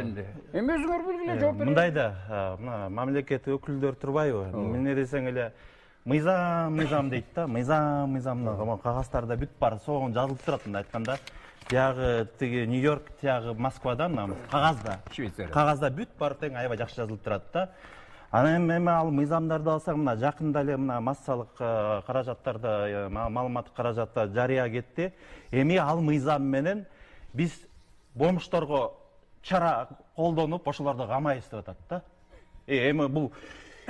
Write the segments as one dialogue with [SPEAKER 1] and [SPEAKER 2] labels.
[SPEAKER 1] жеринде. Эми өзүңөр билгиле жооп бериңиз.
[SPEAKER 2] Мындай да, мына мамлекет өкүлдөр турбайбы? Эмне десең эле мыйзам дейт да, мыйзам кагаздарда бүт бар, соң жазылып турат мындай айтканда. Тияғы тиги Нью-Йорк, тияғы Москвада мына кагазда.
[SPEAKER 1] Швейцария.
[SPEAKER 2] Кагазда бүт бар тең аябай жакшы жазылып турат да. Анан эми ал мыйзамдарды алсаң, мына жакында эле мына массалык каражаттарда, маалыматтык каражатта жарыя кетти. Эми ал мыйзам менен биз бомжторго чара колдонуп, ошолорду камайбыз деп атат да. Эми бул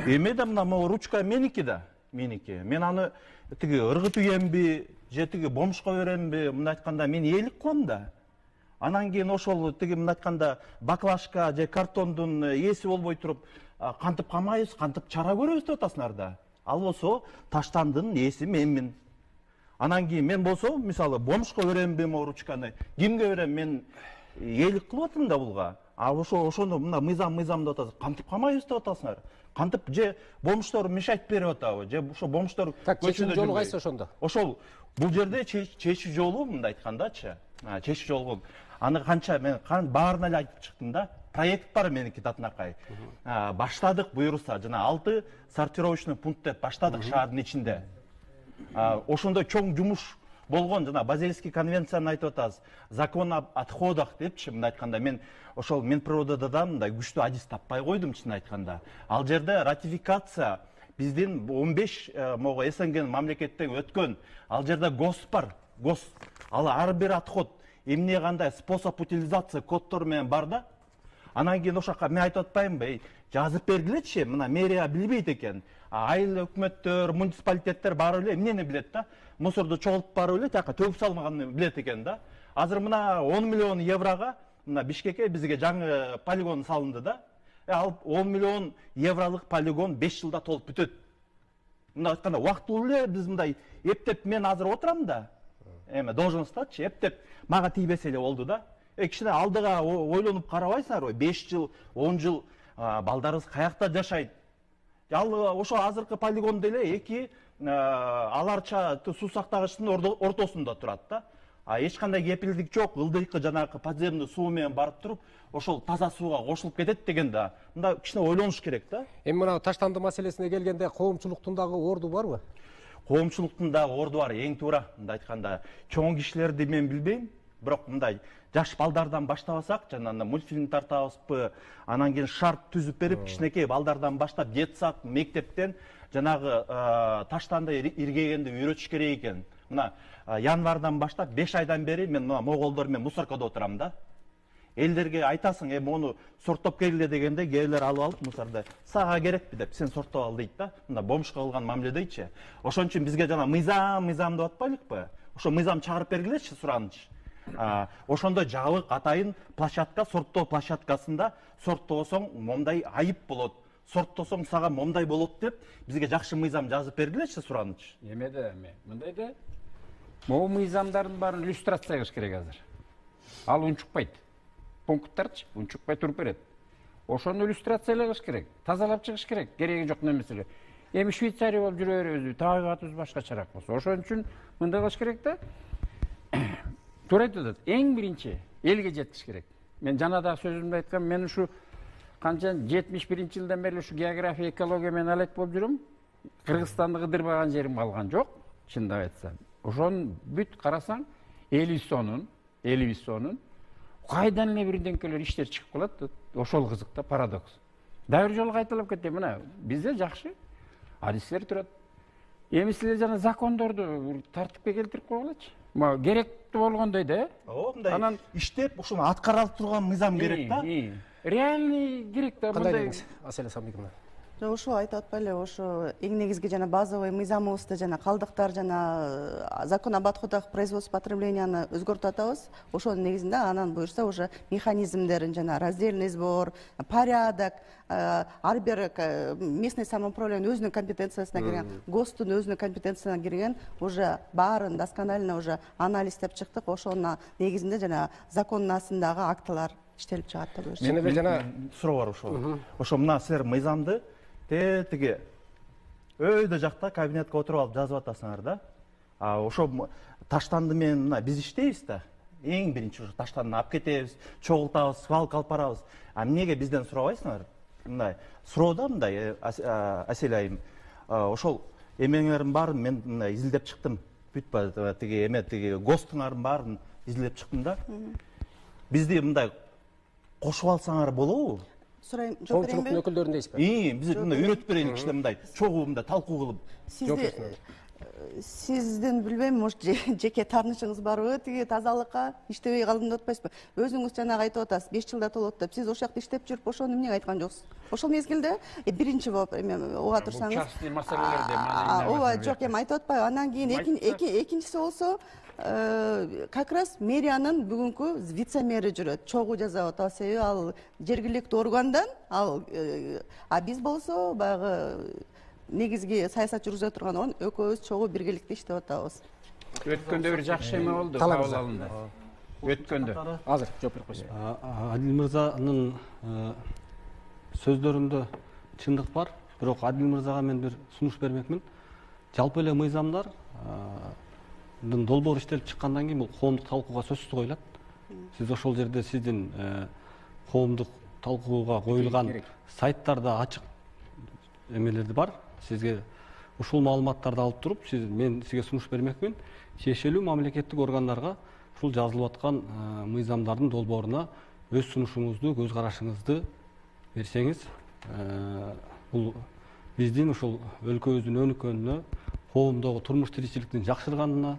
[SPEAKER 2] эми да мына ручка меники да, меники. Мен аны тиги ыргыт үйемби, же тиги бомжко беремби, мындай айтканда мен ээлик кылам да. Анан кийин ошол тиги мындай айтканда баклажка же картондун ээси болбой туруп, кантип камайбыз, кантип чара көрөбүз деп атасыңар да. Ал болсо таштандын ээси менмин. Анан кийин мен болсо, мисалы, бомжко беремби могу ручканы, кимге берем, мен ээлик кылып атам да булга. А ошону мына мыйзам деп атасыз, кантип камайбыз деп атасыңар. Кантип же бомжтор мешать берип атабы, же ошо бомжтор
[SPEAKER 3] чечүү жолу кайсы ошондо?
[SPEAKER 2] Ошол бул жерде чечүү жолу мындай айткандачы, чечүү жолу. Аны канча мен баарына эле айтып чыктым да. Проект бар меники Татынакай. Баштадык буюрса, жана 6 сортировочный пункт деп баштадык шаардын ичинде. Ошондой чоң жумуш болгон, жана Базельский конвенцияны айтып атабыз. Закон об отходах депчи, мындай айтканда мен ошол Минприродада да мындай күчтүү адис таппай койдум чын айтканда. Ал жерде ратификация биздин 15 могу СНГ мамлекеттен өткөн. Ал жерде ГОС бар, ГОС. Ал ар бир отход эмне кандай способ утилизация коддору менен бар да. Анан кийин ошака мен айтып атпаймынбы, жазып бергилечи, мына мэрия билбейт экен. Айыл өкмөттөр, муниципалитеттер баары эле эмнени билет да? Мусорду чогултуп барып эле тияка төгүп салмаганын билет экен да. Азыр мына 10 миллион еврога мына Бишкекке бизге жаңы полигон салынды да. Ал 10 миллион евролук полигон 5 жылда толуп бүтөт. Мына айтканда убактылуу эле биз мындай эптеп мен азыр отурам да. Эми должносттачы эптеп мага тийбесе эле болду да. Кичине алдыга ойлонуп карабайсыңарбы? 5 жыл, 10 жыл балдарыбыз каякта жашайт. Ал ошо азыркы полигондо эле эки аларча суу сактагычтын ортосунда турат да. Эч кандай кепилдик жок, ылдыйкы жанагы подземный суу менен барып туруп, ошол таза сууга кошулуп кетет деген да. Мында кичине ойлонуш керек да.
[SPEAKER 3] Эми мына таштанды маселесине келгенде коомчулуктун дагы орду барбы?
[SPEAKER 2] Коомчулуктун дагы орду бар, эң туура. Мындай айтканда, чоң кишилерди мен билбейм, бирок мындай жаш балдардан баштабасак, жана мультфильм тартабызбы, анан кийин шарт түзүп берип, кичинекей балдардан баштап детсад, мектептен жанагы таштанды иргегенди үйрөтүш керек экен. Мына январдан баштап 5 айдан бери мен мына моголдор менен мусоркада отурам да. Элдерге айтасың, эми ону сорттоп келгиле дегенде, келер алып мусорду. Сага керекпи деп, сен сорттоп ал дейт да. Мына бомжко кылган мамиле дейчи. Ошон үчүн бизге жана мыйзам деп атпайлыкпы? Ошо мыйзам чыгарып бергилечи, сураныч. Ошондой жабык атайын площадка, сорттоо площадкасында сорттобосоң момдай айып болот. Сорттосоң сага момдай болот деп бизге жакшы мыйзам жазып бергилечи, сураныч.
[SPEAKER 1] Эмеде мындай да могу мыйзамдардын баарын иллюстрация кылыш керек азыр. Ал унчукпайт. Пункттарчы унчукпай туруп берет. Ошону иллюстрациялаш керек, тазалап чыгыш керек, кереги жок нерселер. Эми Швейцария болуп жүрө беребизби, табигатыбыз башкачараак болсо. Ошон үчүн мындай кылыш керек да. Туура айтып атат. Эң биринчи элге жеткиш керек. Мен жана да сөзүмдө айткам, мен ушу канча 71-жылдан бери ушу география, экология менен алек болуп жүрөм. Кыргызстанды кыдырбаган жерим калган жок, чындап айтсам. Ошон бүт карасаң, Элибиссонун кайдан эле бирденкелер иштер чыгып калат. Ошол кызык да, парадокс. Дагы бир жолу кайталап кетем, мына бизде жакшы адистер турат. Эми силер жана закондорду тартипке келтирип койгулачы. Керектүү болгондой да.
[SPEAKER 2] Мындай анан иштеп, ушуну аткарылып турган мыйзам керек да.
[SPEAKER 1] Реальный керек да
[SPEAKER 3] мындай. Аселе Самбековна.
[SPEAKER 4] Ошо айтып атпайлы, ошо эң негизги жана базовый мыйзамыбызды жана калдыктар жана закон об отходах, производстве, потребленияны өзгөртүп атабыз. Ошонун негизинде анан буюрса уже механизмдерин жана раздельный сбор, порядок, ар бир местный самоуправление өзүнүн компетенциясына кирген, ГОСТун өзүнүн компетенциясына кирген уже баарын досконально уже анализдеп чыктык. Ошонун негизинде жана закондун астындагы актылар иштелип чыгат да буюрса.
[SPEAKER 3] Мен эле жана
[SPEAKER 2] суроо бар ошо. Ошо мына силер мыйзамды тиги өйдө жакта кабинетке отуруп алып жазып атасыңар да. Ошо таштанды менен мына биз иштейбиз да. эң биринчи ушу таштанып алып кетебиз, чогултабыз, свалка алып барабыз. А эмнеге бизден сурабайсыңар? Мындай суроодо мындай Асель айым, ошол эмеңердин баарын мен мындай изилдеп чыктым. Бүт тиги эме тиги ГОСТуңардын баарын изилдеп чыктым да. Бизди мындай кошуп алсаңар болобу?
[SPEAKER 4] Сурайм, жооп берейинби?
[SPEAKER 3] Коомчулуктун өкүлдөрүн дейсизби?
[SPEAKER 2] Биз мындай үйрөтүп берели кичине мындай чогуу мындай талкуу кылып.
[SPEAKER 4] Сизден билбейм, может жеке таарынычыңыз барбы тиги тазалыкка иштебей калдым деп атпайсызбы? Өзүңүз жанагы айтып атасыз, 5 жылда толот деп. Сиз ошол жакта иштеп жүрүп, ошону эмнеге айткан жоксуз? Ошол мезгилде биринчи болуп эме уга турсаңыз.
[SPEAKER 1] Бул частный маселелерде
[SPEAKER 4] Ооба, жок, эми айтып атпайбы? Андан кийин экинчиси болсо, как раз мэриянын бүгүнкү вице-мэри жүрөт. Чогуу жасап атабыз, себеби ал жергиликтүү органдан, биз болсо баягы негизги саясат жүргүзө турган орун экөөбүз чогуу биргеликте иштеп атабыз.
[SPEAKER 1] Өткөндө бир жакшы эме болду кабыл алынды. Өткөндө.
[SPEAKER 3] Азыр жооп берип койсун.
[SPEAKER 5] Адил мырзанын сөздөрүндө чындык бар, бирок Адил мырзага мен бир сунуш бермекмин. Жалпы эле мыйзамдар долбоор иштелип чыккандан кийин бул коомдук талкууга сөзсүз коюлат. Сиз ошол жерде сиздин коомдук талкууга коюлган сайттарда ачык эмелерди бар. Сизге ушул маалыматтарды алып туруп, мен сизге сунуш бермекмин. Тиешелүү мамлекеттик органдарга ушул жазылып аткан мыйзамдардын долбооруна өз сунушуңузду, көз карашыңызды берсеңиз, бул биздин ушул өлкөбүздүн өнүккөнүнө, коомдогу турмуш тиричиликтин жакшырганына,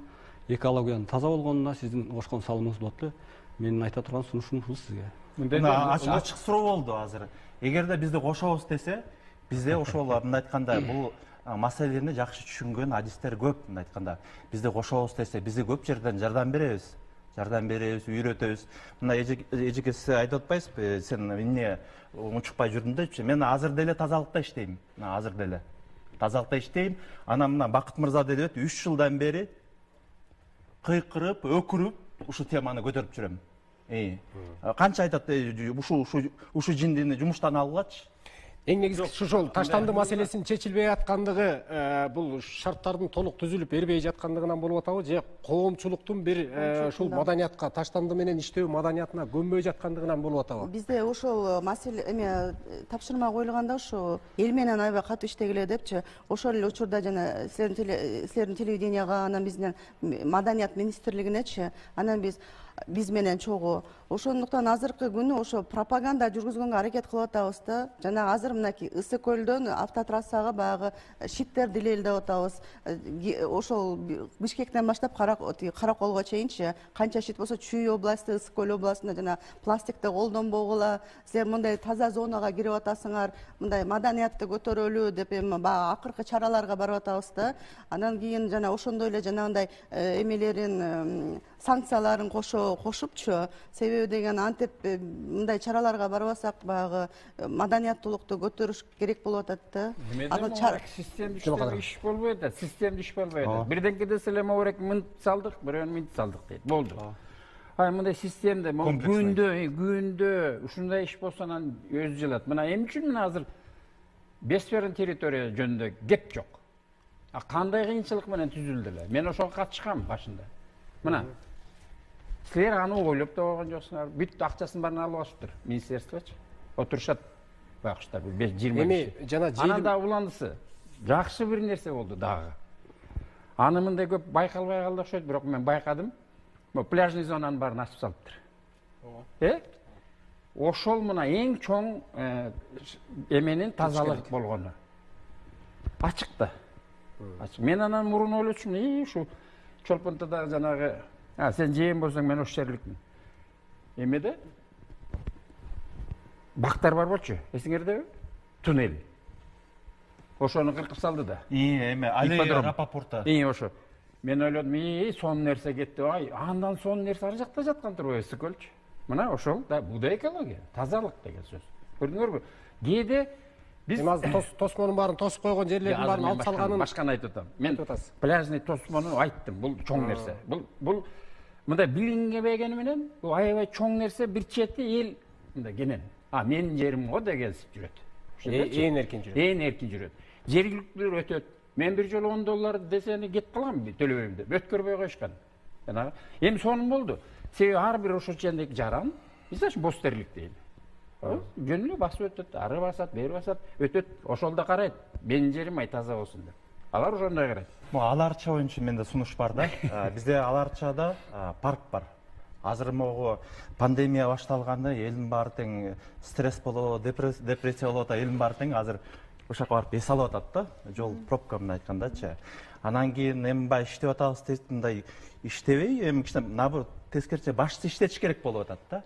[SPEAKER 5] экологиянын таза болгонуна сиздин кошкон салымыңыз болот эле. Менин айта турган сунушум ушул сизге.
[SPEAKER 2] Ачык суроо болду азыр. Эгерде бизди кошобуз десе, бизде ошол мындай айтканда бул маселени жакшы түшүнгөн адистер көп. Мындай айтканда бизди кошобуз десе, бизди көп жерден жардам беребиз, үйрөтөбүз. Мына эжекеси айтып атпайсызбы, сен эмне унчукпай жүрдүң депчи. Мен азыр деле тазалыкта иштейм. Азыр деле тазалыкта иштейм. Анан мына Бакыт мырза делет 3 жылдан бери кыйкырып, өкүрүп ушу теманы көтөрүп жүрөм. Канча айтат, ушу жиндини жумуштан алгылачы.
[SPEAKER 3] Эң негизгisi ошол таштанды маселесинин чечилбей аткандыгы бул шарттардын толук түзүлүп бербей жаткандыгынан болуп атабы, же коомчулуктун бир ушул маданиятка, таштанды менен иштөө маданиятына көнбөй жаткандыгынан болуп атабы?
[SPEAKER 4] Бизде ошол маселе эме тапшырма коюлганда ушу эл менен аябай катуу иштегиле депчи, ошол эле учурда жана силердин телевиденияга, анан биздин маданият министрлигинечи, анан биз менен чогуу. Ошондуктан азыркы күнү ошо пропаганда жүргүзгөнгө аракет кылып атабыз да. Жана азыр мынакей Ысык көлдөн автотрассага баягы щиттер дилелдеп атабыз. Ошол Бишкектен баштап Караколго чейинчи канча щит болсо Чүй областы, Ысык көл областында жана пластикти колдонбогула, силер мындай таза зонага кирип атасыңар, мындай маданиятты көтөрөлү деп эми баягы акыркы чараларга барып атабыз да. Андан кийин жана ошондой эле жанагындай эмелерин санкцияларын кошупчу, себеби деген антип мындай чараларга барбасак баягы маданияттуулукту көтөрүш керек болуп атат да.
[SPEAKER 1] Системдик иш болбой атат, системдик иш болбой атат. Бирденке десе эле могу мынтип салдык, бирөөнү мынтип салдык дейт. Болду. Мындай системде күндө ушундай иш болсо анан өзү жылат. Мына эмне үчүн мына азыр Бесперин территория жөнүндө кеп жок. Кандай кыйынчылык менен түзүлдү эле. Мен ошого катышкам башында. Мына силер аны ойлоп да койгон жоксуңар. Бүт акчасын баарын алып алышыптыр министерствочу. Отурушат байкуштар 5-20 киши.
[SPEAKER 3] Эми жана
[SPEAKER 1] анан да уландысы жакшы бир нерсе болду дагы. Аны мындай көп байкалбай калды окшойт, бирок мен байкадым. Пляжный зонанын баарын ачып салыптыр. Ошол мына эң чоң эменин тазалык болгону. Ачык да. Мен анан мурун ойлочумун, ушу Чолпонтода жанагы, сен жээн болсоң мен ошол жерликмин. Эмеде бактар бар болчу, эсиңердеби? Туннель. Ошону кыркып салды да.
[SPEAKER 2] Эме Алия Рапопорта.
[SPEAKER 1] Ошо. Мен ойлодум, сонун нерсе кетти. Андан сонун нерсе ар жакта жаткан турбайбы, Ысык көлчү. Мына ошол да, бул да экология, тазалык деген сөз. Көрдүңөрбү? Кээде биз
[SPEAKER 3] тосмонун баарын тосуп койгон жерлердин баарын алып салганын
[SPEAKER 1] башканы айтып атам. Мен пляжный тосмону айттым. Бул чоң нерсе. Бул мындай билингебегени менен бул аябай чоң нерсе, бир чети эл мындай кенен. Менин жерим го деген жүрөт.
[SPEAKER 3] Ээн эркин жүрөт.
[SPEAKER 1] Ээн эркин жүрөт. Жергиликтүүлөр өтөт. Мен бир жолу $10 десени кетип калгам, төлөбөйм деп. Өткөрбөй коюшкан. Эми сонун болду. себеби ар бир ошо жендeki жаран мисалы үчүн боз терлик дейли. Жөн эле басып өтөт, ары басат, бери басат, өтөт, ошол да карайт. Менин жерим таза болсун деп. Алар ошондой карайт.
[SPEAKER 2] Ала Арча боюнча менде сунуш бар да. Бизде Ала Арчада парк бар. Азыр могу пандемия башталганда элдин баары тең стресс болот, депрессия болот, элдин баары тең азыр ошол жака барып эс алып атат да, жол пробка менен айткандачы. Анан кийин эми баягы иштеп атабыз дейт, мындай иштебей, эми кичине наоборот тескерисинче башчы иштетиш керек болуп атат да.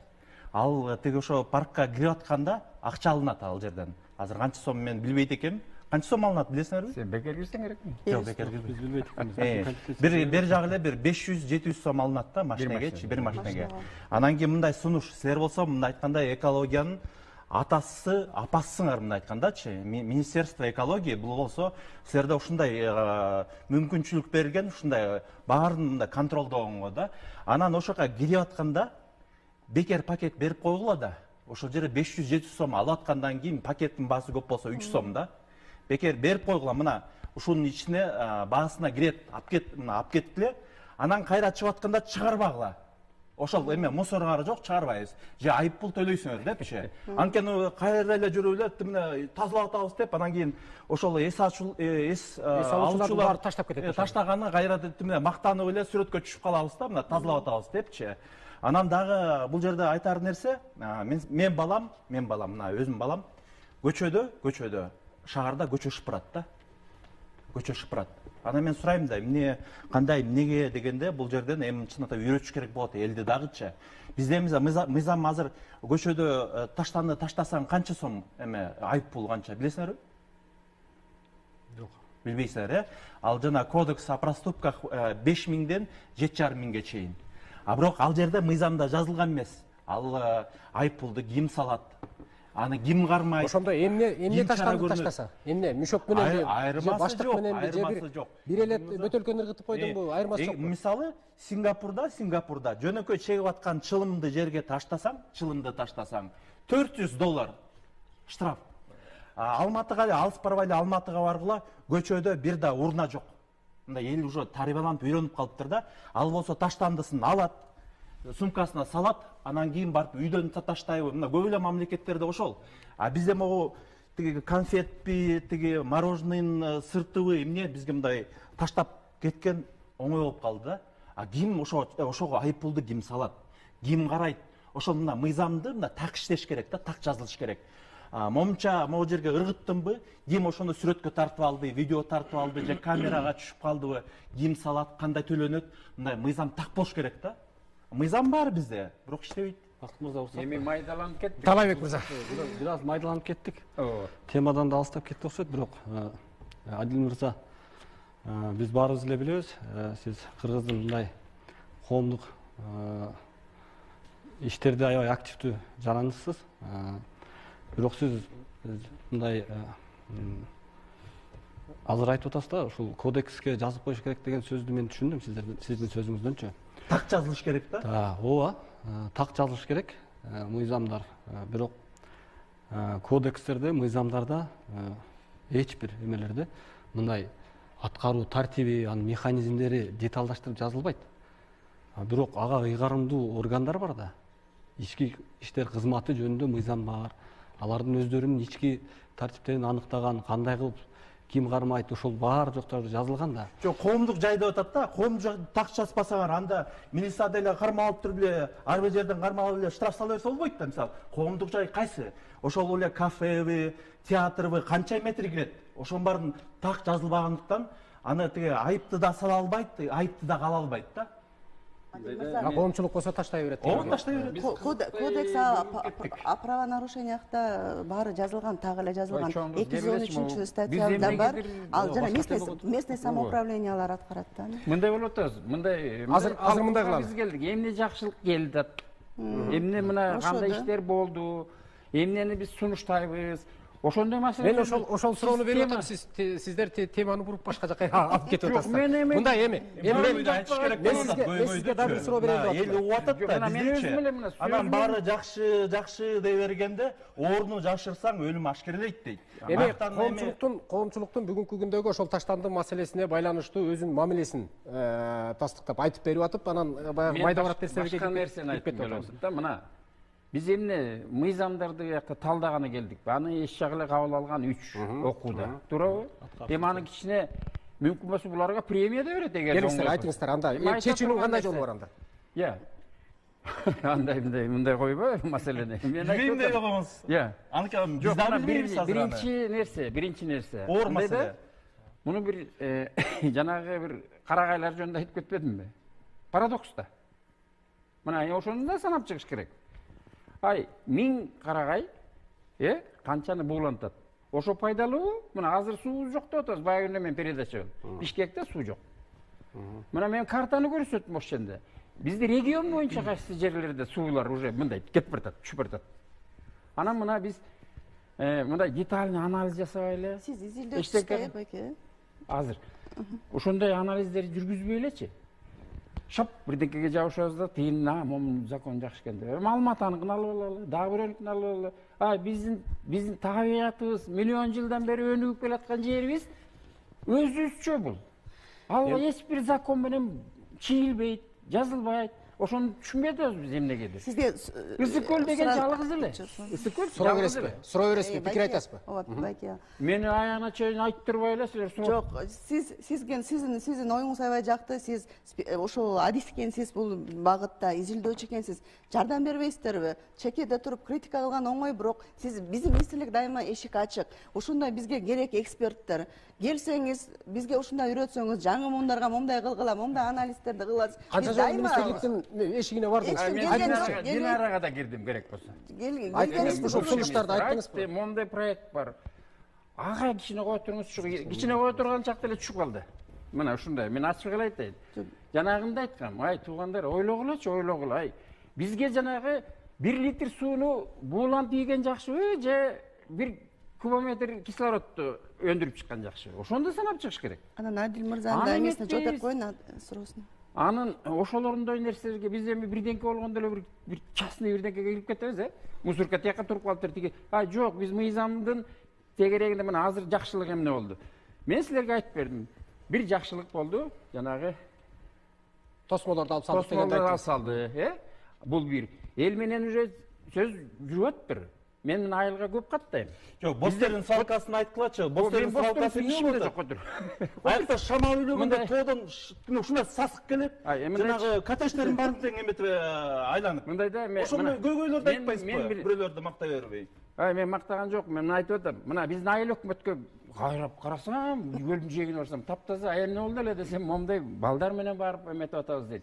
[SPEAKER 2] Ал тиги ошо паркка кирип атканда акча алынат ал жерден. Азыр канча сом мен билбейт экенмин. Канча сом алынат билесиңерби?
[SPEAKER 1] Сен бекер кирсең керекми?
[SPEAKER 2] Жок, бекер
[SPEAKER 5] Биз билбейт экенбиз.
[SPEAKER 2] бир жагы эле бир 500-700 сом алынат да машинегечи, бир машинеге. Анан кийин мындай сунуш, силер болсо мындай айтканда экологиянын атасы, апасысыңар мындай айткандачы. Министерство экологии бул болсо силерде ушундай мүмкүнчүлүк берилген, ушундай баарын мындай контролдогонго да. Анан ошока кирип атканда бекер пакет берип койгула да. Ошол жерде 500-700 сом алып аткандан кийин пакеттин баасы көп болсо 3 сом да. Бекер берип койгула, мына ушунун ичине баасына кирет, алып кеткиле. Анан кайра чыгып атканда чыгарбагыла. Ошол эме мусорга жок, чыгарбайбыз. Же айып пул төлөйсүңөр депчи. Анткени кайра эле жүрүп эле мына тазалап атабыз деп, анан кийин ошол эс алуучулар
[SPEAKER 3] баары таштап кетет.
[SPEAKER 2] Таштаганы кайра мына мактанып эле сүрөткө түшүп калабыз да, мына тазалап атабыз депчи. Анан дагы бул жерде айтар нерсе, мен балам, мына өзүм балам көчөдө, шаарда көчө шыпырат да. Көчө шыпырат. Анан мен сурайм да, эмне кандай эмнеге дегенде бул жерден эми чынында үйрөтүш керек болот элди дагычы. Бизде мыйзам азыр көчөдө таштасаң канча сом эме айып пул канча билесиңерби?
[SPEAKER 5] Жок.
[SPEAKER 2] Билбейсиңер, Ал жана кодекс о проступках 5000ден 7500 чейин. А бирок ал жерде мыйзамда жазылган эмес. Ал айып пулду ким салат? Аны ким кармайт?
[SPEAKER 3] Ошондо эмне таштаса? Эмне мүшөк менен же баштык менен же бир эле бөтөлкөнү ыргытып койдуңбу? Айырмасы жок.
[SPEAKER 2] Мисалы Сингапурда жөнөкөй чегип аткан чылымды жерге таштасаң, $400 штраф. Алматыга алыс барбай эле Алматыга баргыла, көчөдө бир да урна жок. Мындай эл уже тарбияланып үйрөнүп калыптыр да. Ал болсо таштандысын алат, сумкасына салат, анан кийин барып үйдөн таштайбы. Мына көп эле мамлекеттерде ошол. А бизде могу тиги конфетпи, тиги мороженыйын сыртыбы эмне бизге мындай таштап кеткен оңой болуп калды да. А ким ошого айып пулду ким салат? Ким карайт? Ошол мына мыйзамды мына так иштеш керек да, так жазылыш керек. Момча могу жерге ыргыттымбы, ким ошону сүрөткө тартып алды, видео тартып алды, же камерага түшүп калдыбы, ким салат, кандай төлөнөт, мындай мыйзам так болуш керек да. Мыйзам бар бизде, бирок иштебейт.
[SPEAKER 5] Бактык мырза уруксат.
[SPEAKER 1] Эми майдаланып кеттик.
[SPEAKER 3] Талайбек мырза.
[SPEAKER 5] Бир аз майдаланып кеттик.
[SPEAKER 1] Ооба.
[SPEAKER 5] Темадан да алыстап кетти окшойт, бирок Адил мырза, биз баарыбыз эле билебиз, сиз Кыргыздын мындай коомдук иштерде аябай активдүү жарандысыз. Бирок сиз мындай азыр айтып атасыз да, ушул кодекске жазып коюш керек деген сөздү мен түшүндүм сиздин сөзүңүздөнчү.
[SPEAKER 2] Так жазылыш керек да.
[SPEAKER 5] Ооба, так жазылыш керек мыйзамдар. Бирок кодекстерде, мыйзамдарда эч бир эмелерде мындай аткаруу тартиби, анын механизмдери деталдаштырып жазылбайт. Бирок ага ыйгарымдуу органдар бар да. Ички иштер кызматы жөнүндө мыйзам бар. Алардын өздөрүнүн ички тартиптерин аныктаган, кандай кылып ким кармайт, ошол баар жоктор жазылган да.
[SPEAKER 2] Жок, коомдук жай деп атат да, коомдук так жазбасаңар, анда милиция деле кармалып туруп эле, ар бир жерден кармалып эле штраф сала берсе болбойт да, мисалы. Коомдук жай кайсы? Ошол эле кафеби, театрбы, канча метр кирет? Ошонун баарын так жазылбагандыктан аны тиги айыпты да сала албайт, айыпты да кала албайт да.
[SPEAKER 3] Коомчулук болсо таштай берет.
[SPEAKER 2] Ооба, таштай берет.
[SPEAKER 4] Кодекс о правонарушениях баары жазылган, так эле жазылган. 213 статьяда бар. Ал жана местный самоуправлениялар аткарат да.
[SPEAKER 1] Мындай болуп атабыз. Мындай
[SPEAKER 3] азыр мындай кылабыз.
[SPEAKER 1] Биз келдик. Эмне жакшылык келди атат. Эмне мына кандай иштер болду? Эмнени биз сунуштайбыз? Ошондой маселе.
[SPEAKER 3] Мен ошол суроону берип атам, сиздер теманы буруп башка жака алып кетип
[SPEAKER 1] Жок, мен эми
[SPEAKER 3] мындай эми
[SPEAKER 2] Көйгөйдү айтыш керек
[SPEAKER 3] мен
[SPEAKER 2] болот,
[SPEAKER 3] сизге- мен сизге дагы бир суроо берейин деп
[SPEAKER 2] эл
[SPEAKER 3] атам.
[SPEAKER 2] угуп атат
[SPEAKER 1] Жок,
[SPEAKER 2] да,
[SPEAKER 1] мына мен
[SPEAKER 2] биздечи.
[SPEAKER 1] өзүм эле мына
[SPEAKER 2] Анан
[SPEAKER 1] сөзүм-
[SPEAKER 2] баары жакшы дей бергенде орду жашырсаң өлүм ашкерелейт дейт.
[SPEAKER 3] Эми
[SPEAKER 2] Аяктан
[SPEAKER 3] коомчулуктун бүгүнкү күндөгү ошол таштанды маселесине байланыштуу өзүнүн мамилесин тастыктап айтып берип атып, анан баягы майда барат нерселерге
[SPEAKER 1] башка нерсени
[SPEAKER 3] кирип
[SPEAKER 1] айткым
[SPEAKER 3] кетип
[SPEAKER 1] келип
[SPEAKER 3] атабыз.
[SPEAKER 1] атат да. Мына биз эмне мыйзамдарды биякта талдаганы келдикпи? Аны эч жагы эле кабыл алган 3 окууда. Туурабы? Эми аны кичине мүмкүн болсо буларга премия да берет эгер.
[SPEAKER 3] Келиңиздер, айтыңыздар, анда чечүүнүн кандай жолу бар анда?
[SPEAKER 1] Я. Андай мындай койбой маселени. Мен
[SPEAKER 2] билбейм деп
[SPEAKER 1] айтып атам.
[SPEAKER 2] коебуз.
[SPEAKER 1] Я.
[SPEAKER 2] Аныкы
[SPEAKER 1] Жок,
[SPEAKER 2] биз да
[SPEAKER 1] мына
[SPEAKER 2] билбейбиз азыр аны.
[SPEAKER 1] биринчи нерсе.
[SPEAKER 2] Оор
[SPEAKER 1] Кандай да,
[SPEAKER 2] маселе.
[SPEAKER 1] Муну бир жанагы бир карагайлар жөнүндө айтып кетпедимби? Парадокс да. Мына ошону да санап чыгыш керек. Ай, 1000 карагай, канчаны буулантат. Ошо пайдалуу? Мына азыр суубуз жок деп атабыз. Баягы күндө мен передача кылдым. Бишкекте суу жок. Мына мен картаны көрсөттүм ошол жерде. Бизде регион боюнча кайсы жерлерде суулар уже мындай кетип баратат, түшүп баратат. Анан мына биз мындай детальный анализ жасабайлы.
[SPEAKER 4] Сиз изилдөө
[SPEAKER 1] Эчтеке-
[SPEAKER 4] байке.
[SPEAKER 1] Азыр ошондой анализдерди жүргүзбөй элечи. Шап бирдекеге жабышабыз да тыйын момун закон жакшы экен деп. Эми Алматаныкын алып алалы, дагы бирөөнүкүн алып алалы. Биздин табиятыбыз миллион жылдан бери өнүгүп келаткан жерибиз өзүбүзчө бул. Ал эч бир закон менен чийилбейт, жазылбайт. Ошону түшүнбөй атабыз биз эмнеге.
[SPEAKER 4] Сизге
[SPEAKER 1] Ысык көл деген жалгыз эле. Ысык көл
[SPEAKER 3] Суроо
[SPEAKER 1] жалгыз
[SPEAKER 3] бересизби?
[SPEAKER 1] эле.
[SPEAKER 3] Суроо бересизби? Пикир айтасызбы?
[SPEAKER 4] Ооба, байке.
[SPEAKER 1] Мени аягына чейин айтып турбай эле силер суроо.
[SPEAKER 4] Жок, сиздин оюңуз аябай жакты. Сиз ошол адис экенсиз, бул багытта изилдөөчү экенсиз. Жардам бербейсиздерби? Чекеде туруп критика кылган оңой, бирок сиз биздин министрлик дайыма эшик ачык. Ошондой бизге керек эксперттер. Келсеңиз, бизге ушундай үйрөтсөңүз, жаңы муундарга момундай кылгыла, момундай анализдерди кыласыз.
[SPEAKER 3] Канча жолу министрликтин эшигине бардыңыз?
[SPEAKER 4] Эч ким
[SPEAKER 1] Мен
[SPEAKER 4] келген жок.
[SPEAKER 1] Динарага да кирдим керек болсо.
[SPEAKER 3] Айттыңызбы, ошол сунуштарды айттыңызбы?
[SPEAKER 1] Мондай проект бар. Ага кичине кое туруңузчу. Кичине кое турган чакта эле түшүп калды. Мына ушундай. Мен ачык эле айтайын. Жанагында айткам. Ай туугандар, ойлогулачы, ойлогула. Ай бизге жанагы 1 литр сууну бууланып ийген жакшыбы же 1 кубометр кислородду өндүрүп чыккан жакшы. Ошондо санап чыгыш керек.
[SPEAKER 4] Анан Адил мырзанын эмесине жооп берип коюн суроосуна.
[SPEAKER 1] Анын ошолорундой нерселерге биз эми бирденке болгондо эле бир частный бирденкеге кирип кетебиз, мусорка тияка туруп калыптыр тиги. Жок, биз мыйзамдын тегерегинде мына азыр жакшылык эмне болду. Мен силерге айтып бердим. Бир жакшылык болду, жанагы
[SPEAKER 3] Тосмолорду алып салдык дегенди
[SPEAKER 1] тосмолду алып
[SPEAKER 3] айттыңыз.
[SPEAKER 1] салды, Бул бир. Эл менен уже сөз жүрүп атыптыр. Мен мына айылга көп каттайм.
[SPEAKER 2] Жок, бостердин салкасын айткылачы. Бостердин салкасы эмне
[SPEAKER 1] ишимде
[SPEAKER 2] болот?
[SPEAKER 1] жок отур.
[SPEAKER 2] Аякта шама үйлөгөндө
[SPEAKER 1] Мындай-
[SPEAKER 2] тоодон ушундай сасык келип, жанагы коттедждердин баарын тең эметип айланып.
[SPEAKER 1] Мындай да мен
[SPEAKER 2] Ошондой көйгөйлөрдү
[SPEAKER 1] мен
[SPEAKER 2] айтпайсызбы? Бирөөлөрдү мактай бербей.
[SPEAKER 1] Мен мактаган жок, мен айтып атам. Мына биздин айыл өкмөткө кайрап карасам, көлдүн жээгине барсам таптаза, эмне болду эле десем, момундай балдар менен барып эметип атабыз дейт.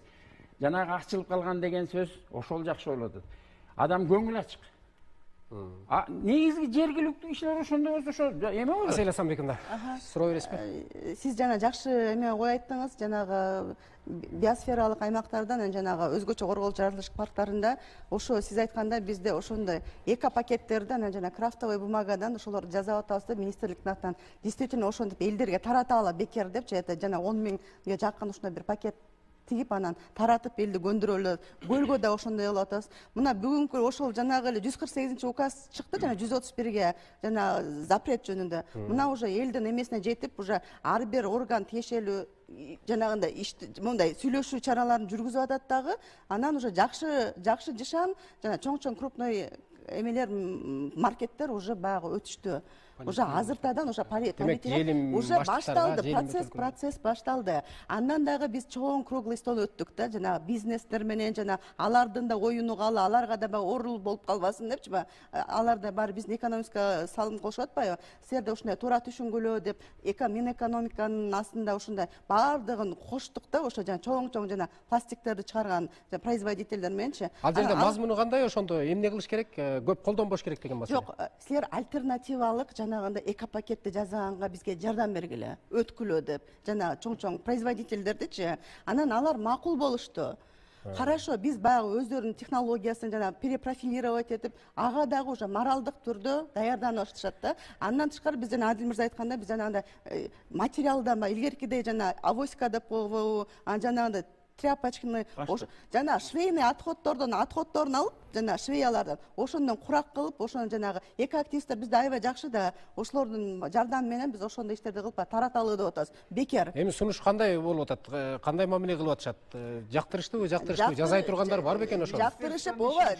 [SPEAKER 1] Жанагы ачылып калган деген сөз ошол жакшы болуп атат. Адам көңүл ачык. Негизги жергиликтүү кишилер ошондой болсо ошо эме болот.
[SPEAKER 3] Аселя Самбековна, суроо бересизби?
[SPEAKER 4] Сиз жана жакшы эме ой айттыңыз, жанагы биосфералык аймактардан жанагы өзгөчө корголчу жаратылыш парктарында ошо сиз айткандай бизде ошондой эко пакеттерден жана крафтовый бумагадан ошолорду жасап атабыз да министрликтин атынан действительно ошентип элдерге тараталы бекер депчи, жана 10 000ге жакын ушундай бир пакет тигип анан таратып элди көндүрөлү. Көлгө да ошондой кылып атабыз. Мына бүгүнкү ошол жанагы эле 148 указ чыкты жана 131ге жана запрет жөнүндө. Мына уже элдин эмесине жетип, уже ар бир орган тиешелүү жанагындай мындай сүйлөшүү чараларын жүргүзүп атат дагы. Анан уже жакшы жашан жана чоң крупный эмелер маркеттер уже баягы өтүштү. Уже азыртадан уже
[SPEAKER 3] желим
[SPEAKER 4] уже
[SPEAKER 3] баштыктарга,
[SPEAKER 4] башталды, процесс башталды. Андан дагы биз чоң круглый стол өттүк да, жана бизнестер менен жана алардын да оюну калы, аларга да орул болуп калбасын депчи, алар да баары биздин экономика салым кошуп атпайбы? Силер да ушундай туура түшүнгүлө деп, Минэкономиканын астында ушундай баардыгын коштук да, ошо жана чоң жана пластиктерди чыгарган производительдер мененчи.
[SPEAKER 3] Ал жерде мазмуну кандай ошондо эмне кылыш керек? Көп колдонбош керек деген маселе.
[SPEAKER 4] Жок, силер альтернативалык жанагында эко пакетти жасаганга бизге жардам бергиле, өткүлө деп, жана чоң производительдердичи, анан алар макул болушту. Хорошо, биз баягы өздөрүнүн технологиясын жана перепрофилировать этип, ага дагы уже моралдык түрдө даярданып башташат да. Андан тышкары биз жана Адил мырза айткандай, биз жанагындай материалдан илгеркидей жана авоська деп койбойбу, жанагындай тряпочканы, жана швейный отходтордун алып, жана швеялардан ошондон курак кылып, ошону жанагы эко активисттер бизде аябай жакшы да, ошолордун жардамы менен биз ошондой иштерди кылып тараталы деп атабыз. Бекер.
[SPEAKER 3] Эми сунуш кандай болуп атат? Кандай мамиле кылып атышат? Жактырыштыбы, жактырышпайбы? Жазай тургандар бар бекен ошону?
[SPEAKER 4] Жактырышып, ооба,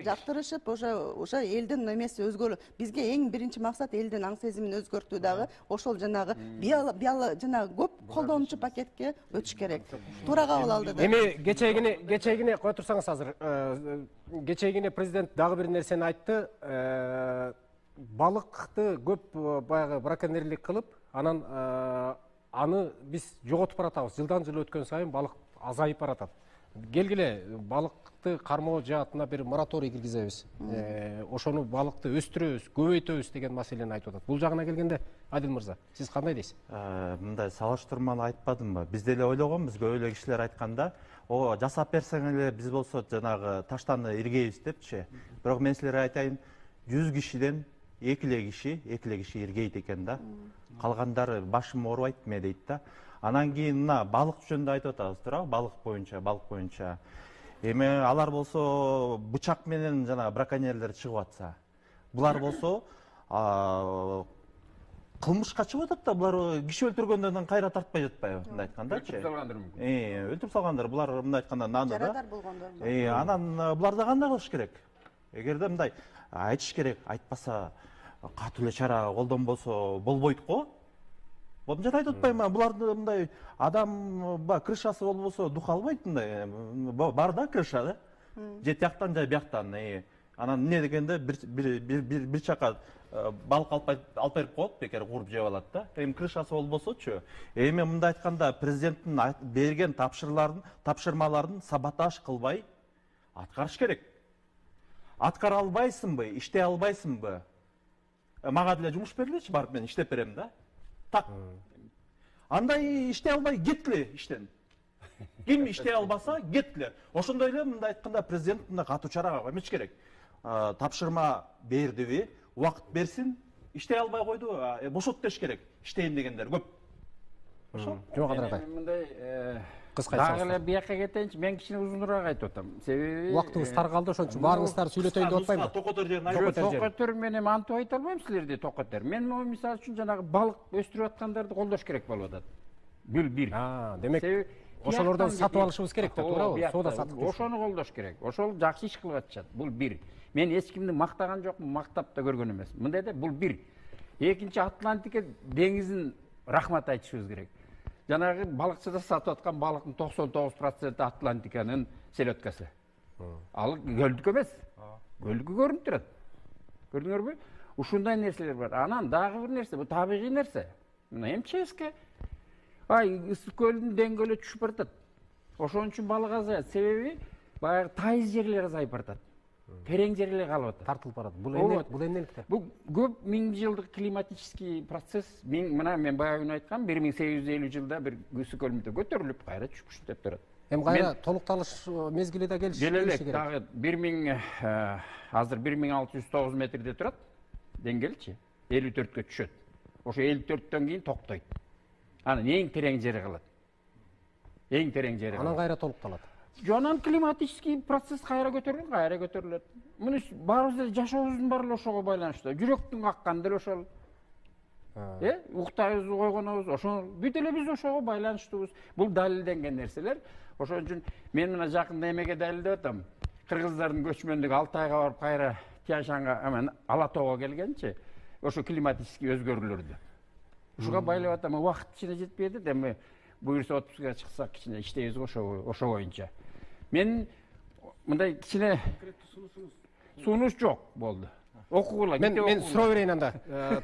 [SPEAKER 4] жактырышып, ошо элдин эмеси өзгөрүп, бизге эң биринчи максат элдин аң сезимин өзгөртүү дагы, ошол жанагы жанагы көп колдонуучу пакетке өтүш керек. Туура кабыл алды да.
[SPEAKER 3] Эми кечегине кое турсаңыз азыр. Кечегине президент дагы бир нерсени айтты. Балыкты көп баягы браконьерлик кылып, анан аны биз жоготуп баратабыз. Жылдан жыл өткөн сайын балык азайып баратат. Келгиле балыкты кармоо жаатына бир мораторий киргизебиз. Ошону балыкты өстүрөбүз, көбөйтөбүз деген маселени айтып атат. Бул жагына келгенде Адил мырза, сиз кандай дейсиз?
[SPEAKER 2] Мындай салыштырмалуу айтпадымбы? Биз деле ойлогонбуз, көп эле кишилер айтканда, о жасап берсеңер биз болсо жанагы таштаны иргейбиз депчи. Бирок мен силерге айтайын, 100 кишиден 2 киши иргейт экен да. Калгандары башым оорубайт ме дейт да. Анан кийин мына балык жөнүндө айтып атабыз, туурабы? Балык боюнча. Эми алар болсо бычак менен жана браконьерлер чыгып атса, булар болсо кылмышка чыгып атат да, булар киши өлтүргөндөрдөн кайра тартпай жатпайбы, мындай айткандачы.
[SPEAKER 1] Өлтүрүп салгандар мүмкүн.
[SPEAKER 2] Өлтүрүп салгандар, булар мындай айтканда наны да.
[SPEAKER 4] Жарадар болгондор.
[SPEAKER 2] Анан буларда кандай кылыш керек? Эгерде мындай айтыш керек, айтпаса катуу эле чара колдонбосо болбойт го. Момжат айтып атпайбы, буларды мындай адам крышасы болбосо дух албайт мындай. Бар да крыша да. Же тияктан же бияктан. Анан эмне дегенде бир чака балык алып берип коет, бекер куруп жеп алат да. Эми крышасы болбосочу. Эми мындай айтканда президенттин берген тапшырмаларын саботаж кылбай аткарыш керек. Аткара албайсыңбы, иштей албайсыңбы? Мага деле жумуш бериличи, барып мен иштеп берем да. Так. Андай иштей албай кеткиле иштен. Ким иштей албаса кеткиле. Ошондой эле мындай айтканда президент мындай катуу чарага эмеш керек. Тапшырма бердиби, убакыт берсин, иштей албай койду, бошот деш керек. Иштейм дегендер көп. Ошо.
[SPEAKER 3] Жок Кадыракай.
[SPEAKER 1] Мындай
[SPEAKER 3] Кыска
[SPEAKER 1] дагы эле бияка кетейинчи, мен кичине узунураак айтып атам. Себеби
[SPEAKER 3] убактыбыз таркалды, ошон үчүн баарыңыздарды сүйлөтөйүн деп атпаймынбы?
[SPEAKER 2] Токотор жерин айтып
[SPEAKER 1] Токотор менен антып айта албайм силерди токотор. Мен мисалы үчүн жанагы балык өстүрүп аткандарды колдош керек болуп атат. Бул бир.
[SPEAKER 3] Демек ошолордон сатып алышыбыз керек да, туурабы? Соода сатып.
[SPEAKER 1] Ошону колдош керек. Ошол жакшы иш кылып атышат. Бул бир. Мен эч кимди мактаган жокмун, мактап да көргөн эмес. Мындай да бул бир. Экинчи, Атлантика деңизин рахмат айтышыбыз керек. Жанагы балыкчыда сатып аткан балыктын 99% Атлантиканын селедкасы. Ал көлдүк эмес. Көлдүккө көрүнүп турат. Көрдүңөрбү? Ушундай нерселер бар. Анан дагы бир нерсе, бул табигый нерсе. Мына МЧСке ысык көлдүн деңгөлү түшүп баратат. Ошон үчүн балык азаят. Себеби баягы тайыз жерлер азайып баратат. Терең жерлер калып атат.
[SPEAKER 3] Тартылып барат. Бул эмнеликтен?
[SPEAKER 1] Бул көп миң жылдык климатический процесс. Мына мен баягы айткам, 1850 жылда бир ысык көлдө көтөрүлүп, кайра түшүп деп турат.
[SPEAKER 3] Эми кайра толукталыш мезгили да келиши керек.
[SPEAKER 1] Дагы 1000 азыр 1609 метрде турат. Деңгээлчи 54кө түшөт. Ошо 54төн кийин токтойт. Анан эң терең жери калат.
[SPEAKER 3] Анан кайра толукталат.
[SPEAKER 1] Жонан климатический процесс кайра көтөрүлөт. Муну баарыбыз жашообуздун баары ошого байланыштуу. Жүрөктүн какканы деле ошол. Уктайбыз, койгонубуз, ошол бүт эле биз ошого байланыштуубуз. Бул далилденген нерселер. Ошон үчүн мен мына жакында эмеге далилдеп атам. Кыргыздардын көчмөндүгү Алтайга барып кайра Тянь-Шаньга, Ала тоого келгенчи, ошо климатический өзгөрүүлөрдү. Ушуга байлап атам, убакыт кичине жетпей атат, эми буюрса отпускка чыксак кичине иштейбиз ошо боюнча. Мен мындай кичине сунуш жок болду. Окугула.
[SPEAKER 3] Мен суроо берейин анда.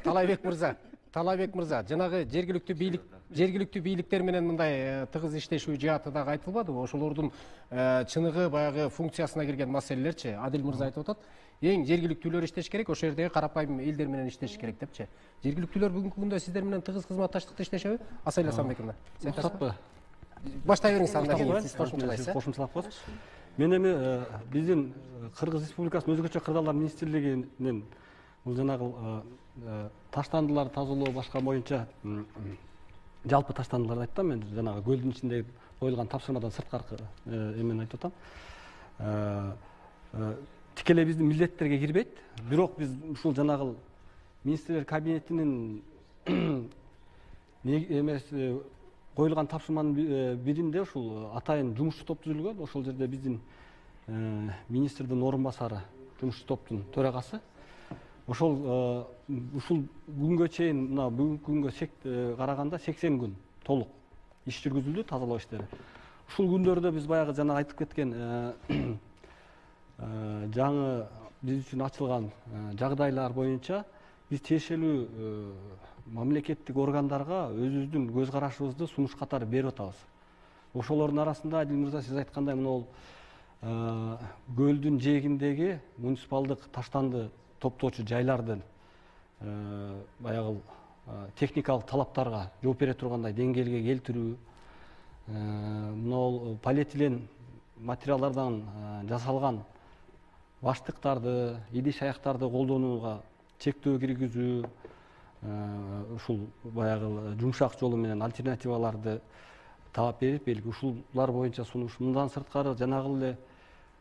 [SPEAKER 3] Талайбек мырза, жанагы жергиликтүү бийликтер менен мындай тыгыз иштешүү жааты дагы айтылбадыбы? Ошолордун чыныгы баягы функциясына кирген маселелерчи? Адил мырза айтып атат. Эң жергиликтүүлөр иштеш керек, ошол жердеги карапайым элдер менен иштеш керек депчи. Жергиликтүүлөр бүгүнкү күндө сиздер менен тыгыз кызматташтыкта иштешеби? Асайла Самбековна.
[SPEAKER 5] Уруксатпы?
[SPEAKER 3] баштай бериңиз, андан кийин
[SPEAKER 5] Коеюн,
[SPEAKER 3] сиз кошумчалайсыз.
[SPEAKER 5] кошумчалап коесуз. Мен эми биздин Кыргыз Республикасынын өзгөчө кырдаалар министрлигинин бул жанагы таштандыларды тазалоо башка боюнча жалпы таштандыларды айттым мен, жанагы көлдүн ичинде коюлган тапшырмадан сырткаркы эмени айтып атам. Тикелей биздин милдеттерге кирбейт, бирок биз ушул жанагы министрлер кабинетинин эмеси коюлган тапшырманын биринде ушул атайын жумушчу топ түзүлгөн. Ошол жерде биздин министрдин орун басары, жумушчу топтун төрагасы. Ушул бүгүнгө чейин, мына бүгүнкү күнгө караганда 80 күн толук иш жүргүзүлдү, тазалоо иштери. Ушул күндөрдө биз баягы жана айтып кеткен жаңы биз үчүн ачылган жагдайлар боюнча биз тиешелүү мамлекеттик органдарга өзүбүздүн көз карашыбызды сунуш катары берип атабыз. Ошолордун арасында Адил мырза сиз айткандай мына көлдүн жээгиндеги муниципалдык таштанды топтоочу жайларды баягы техникалык талаптарга жооп бере тургандай деңгээлге келтирүү, мына полиэтилен материалдардан жасалган баштыктарды, идиш аяктарды колдонууга чектөө киргизүү, ушул баягы жумшак жолу менен альтернативаларды таап берип, белги ушулар боюнча сунуш. Мындан сырткары жанагы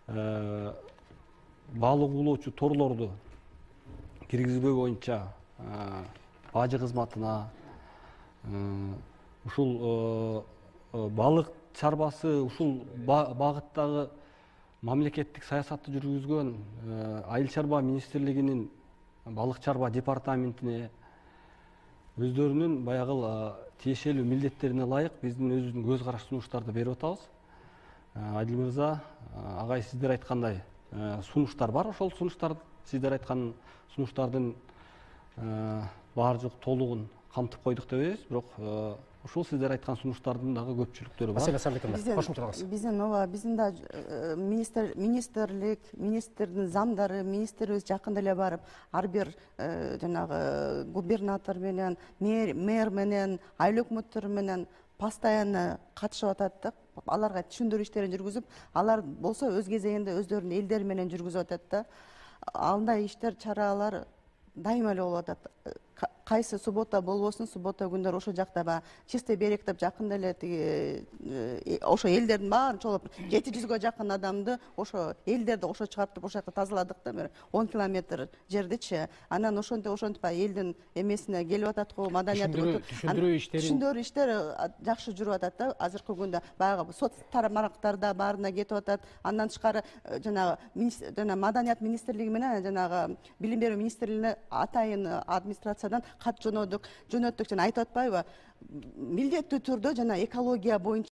[SPEAKER 5] эле балык уулоочу торлорду киргизбөө боюнча бажы кызматына, ушул балык чарбасы, ушул багыттагы мамлекеттик саясатты жүргүзгөн Айыл чарба министрлигинин балык чарба департаментине өздөрүнүн баягы тиешелүү милдеттерине ылайык биздин өзүбүздүн көз караш сунуштарды берип атабыз. Адил мырза, агай сиздер айткандай сунуштар бар. Ошол сунуштар, сиздер айткан сунуштардын баары жок толугун камтып койдук деп элебиз, бирок ушул сиздер айткан сунуштардын дагы көпчүлүктөрү бар.
[SPEAKER 3] Маселе Самбековна, кошумчалаңыз.
[SPEAKER 4] Биздин да министрлик, министрдин замдары, министрибиз жакында эле барып, ар бир жанагы губернатор менен, мэр менен, айыл өкмөттөрү менен постоянно катышып атат да, аларга түшүндүрүү иштерин жүргүзүп, алар болсо өз кезегинде өздөрүнүн элдери менен жүргүзүп атат да. Андай иштер, чаралар дайыма эле болуп атат. Кайсы суббота болбосун, суббота күндөрү ошол жакта баягы чистый берег деп жакында эле тиги ошо элдердин баарын чогулуп 700гө жакын адамды ошо элдерди ошо чыгарып ошол жакта тазаладык да, 10 километр жердичи. Анан ошентип баягы элдин эмесине келип атат го, маданиятты түшүндүрүү иштери жакшы жүрүп атат да. Азыркы күндө баягы соц тармактарда баарына кетип атат. Андан тышкары жанагы маданият министрлиги менен жанагы билим берүү министрлигине атайын администрациядан кат жөнөттүк, жана айтып атпайбы, милдеттүү түрдө жана экология боюнча